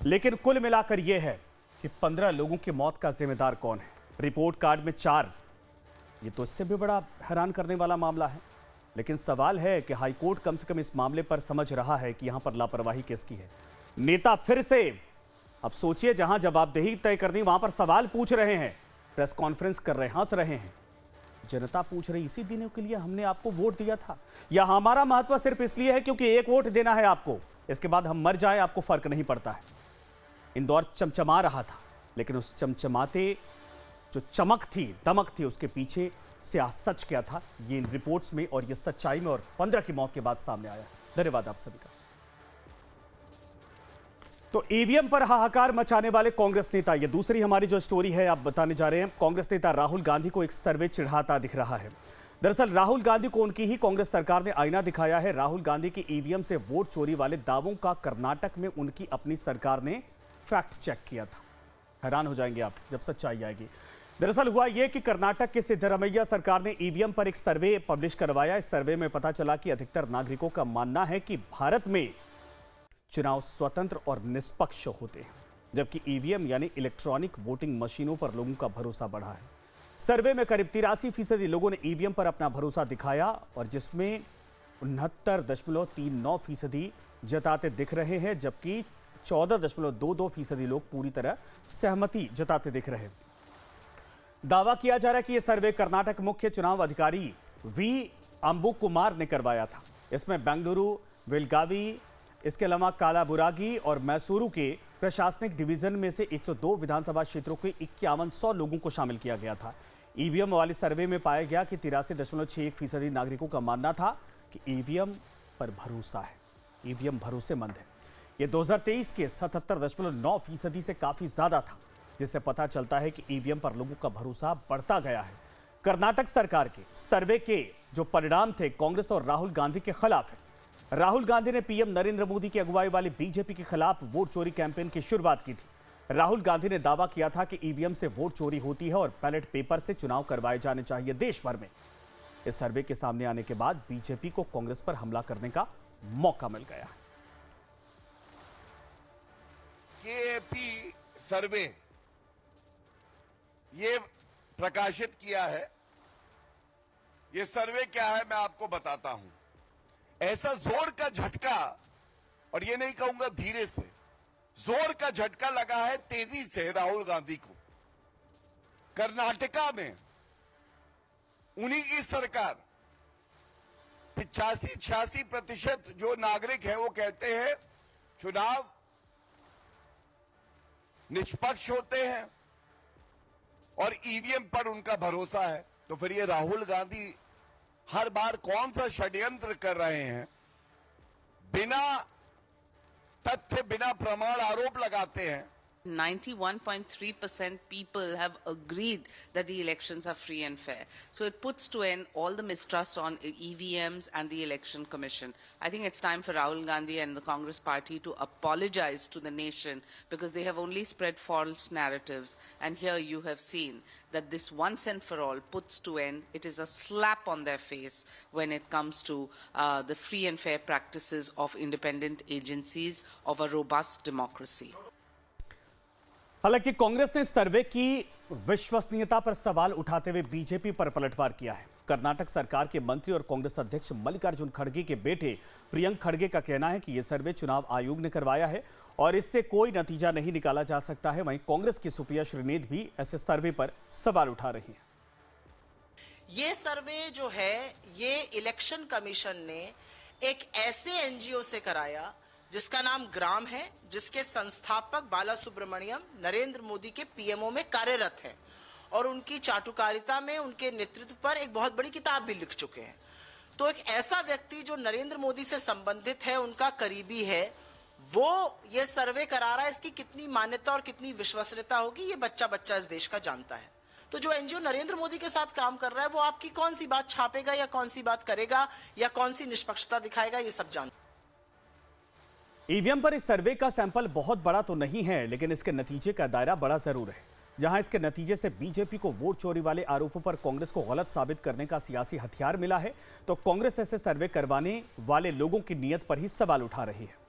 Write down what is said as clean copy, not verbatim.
लेकिन कुल मिलाकर यह है कि 15 लोगों की मौत का जिम्मेदार कौन है। रिपोर्ट कार्ड में 4, ये तो इससे भी बड़ा हैरान करने वाला मामला है। लेकिन सवाल है कि हाईकोर्ट कम से कम इस मामले पर समझ रहा है कि यहां पर लापरवाही किसकी है। नेता फिर से, अब सोचिए, जहां जवाबदेही तय करनी वहां पर सवाल पूछ रहे हैं, प्रेस कॉन्फ्रेंस कर रहे हैं, हंस रहे हैं। जनता पूछ रही, इसी दिनों के लिए हमने आपको वोट दिया था, या हमारा महत्व सिर्फ इसलिए है क्योंकि एक वोट देना है आपको, इसके बाद हम मर जाएं आपको फर्क नहीं पड़ता है। इंदौर चमचमा रहा था, लेकिन उस चमचमाते जो चमक थी, दमक थी, उसके पीछे से सच क्या था, ये इन रिपोर्ट्स में और ये सच्चाई में और 15 की मौत के बाद सामने आया। धन्यवाद आप सभी का। तो ईवीएम पर हाहाकार मचाने वाले कांग्रेस नेता, ये दूसरी हमारी जो स्टोरी है आप बताने जा रहे हैं। कांग्रेस नेता राहुल गांधी को एक सर्वे चिढ़ाता दिख रहा है। दरअसल राहुल गांधी को उनकी ही कांग्रेस सरकार ने आईना दिखाया है। राहुल गांधी की ईवीएम से वोट चोरी वाले दावों का कर्नाटक में उनकी अपनी सरकार ने फैक्ट चेक किया था। हैरान हो जाएंगे आप जब सच्चाई आएगी। दरअसल हुआ यह कि कर्नाटक की सिद्धरमैया सरकार ने ईवीएम पर एक सर्वे पब्लिश करवाया। इस सर्वे में पता चला कि अधिकतर नागरिकों का मानना है कि भारत में चुनाव स्वतंत्र और निष्पक्ष होते हैं, जबकि ईवीएम यानी इलेक्ट्रॉनिक वोटिंग मशीनों पर लोगों का भरोसा बढ़ा है। सर्वे में करीब 83% लोगों ने ईवीएम पर अपना भरोसा दिखाया, और जिसमें 69.39% जताते दिख रहे हैं, जबकि 14.22% लोग पूरी तरह सहमति जताते दिख रहे हैं। दावा किया जा रहा है कि यह सर्वे कर्नाटक मुख्य चुनाव अधिकारी वी अंबु कुमार ने करवाया था। इसमें बेंगलुरु, बेलगावी, इसके अलावा कालाबुरागी और मैसूरू के प्रशासनिक डिवीजन में से 102 विधानसभा क्षेत्रों के 5100 लोगों को शामिल किया गया था। ईवीएम वाले सर्वे में पाया गया कि 83.61% नागरिकों का मानना था कि ईवीएम पर भरोसा है, ईवीएम भरोसेमंद है। ये 2023 के 77.9% से काफी ज्यादा था, जिससे पता चलता है कि ईवीएम पर लोगों का भरोसा बढ़ता गया है। कर्नाटक सरकार के सर्वे के जो परिणाम थे कांग्रेस और राहुल गांधी के खिलाफ है। राहुल गांधी ने पीएम नरेंद्र मोदी की अगुवाई वाली बीजेपी के खिलाफ वोट चोरी कैंपेन की शुरुआत की थी। राहुल गांधी ने दावा किया था कि ईवीएम से वोट चोरी होती है और बैलेट पेपर से चुनाव करवाए जाने चाहिए देश भर में। इस सर्वे के सामने आने के बाद बीजेपी को कांग्रेस पर हमला करने का मौका मिल गया। केएपी सर्वे ये प्रकाशित किया है। ये सर्वे क्या है मैं आपको बताता हूं। ऐसा जोर का झटका, और ये नहीं कहूंगा धीरे से, जोर का झटका लगा है तेजी से राहुल गांधी को। कर्नाटका में उन्हीं की सरकार 85-86% जो नागरिक हैं वो कहते हैं चुनाव निष्पक्ष होते हैं और ईवीएम पर उनका भरोसा है। तो फिर ये राहुल गांधी हर बार कौन सा षड्यंत्र कर रहे हैं, बिना तथ्य बिना प्रमाण आरोप लगाते हैं। 91.3% people have agreed that the elections are free and fair. So it puts to end all the mistrust on EVMs and the Election Commission. I think it's time for Rahul Gandhi and the Congress Party to apologize to the nation, because they have only spread false narratives. And here you have seen that this once and for all puts to end. It is a slap on their face when it comes to the free and fair practices of independent agencies of a robust democracy. हालांकि कांग्रेस ने सर्वे की विश्वसनीयता पर सवाल उठाते हुए BJP पर पलटवार किया है। कर्नाटक सरकार के मंत्री और कांग्रेस अध्यक्ष मल्लिकार्जुन खड़गे के बेटे प्रियंक खड़गे का कहना है कि यह सर्वे चुनाव आयोग ने करवाया है और इससे कोई नतीजा नहीं निकाला जा सकता है। वहीं कांग्रेस की सुप्रिया श्रीनेत भी ऐसे सर्वे पर सवाल उठा रही हैं। ये सर्वे जो है ये इलेक्शन कमीशन ने एक ऐसे एनजीओ से कराया जिसका नाम ग्राम है, जिसके संस्थापक बाला सुब्रमण्यम नरेंद्र मोदी के पीएमओ में कार्यरत हैं और उनकी चाटुकारिता में उनके नेतृत्व पर एक बहुत बड़ी किताब भी लिख चुके हैं। तो एक ऐसा व्यक्ति जो नरेंद्र मोदी से संबंधित है, उनका करीबी है, वो ये सर्वे करा रहा है। इसकी कितनी मान्यता और कितनी विश्वसनीयता होगी ये बच्चा बच्चा इस देश का जानता है। तो जो एनजीओ नरेंद्र मोदी के साथ काम कर रहा है वो आपकी कौन सी बात छापेगा या कौन सी बात करेगा या कौन सी निष्पक्षता दिखाएगा, ये सब जानता है। ईवीएम पर इस सर्वे का सैंपल बहुत बड़ा तो नहीं है, लेकिन इसके नतीजे का दायरा बड़ा जरूर है। जहां इसके नतीजे से बीजेपी को वोट चोरी वाले आरोपों पर कांग्रेस को गलत साबित करने का सियासी हथियार मिला है, तो कांग्रेस ऐसे सर्वे करवाने वाले लोगों की नीयत पर ही सवाल उठा रही है।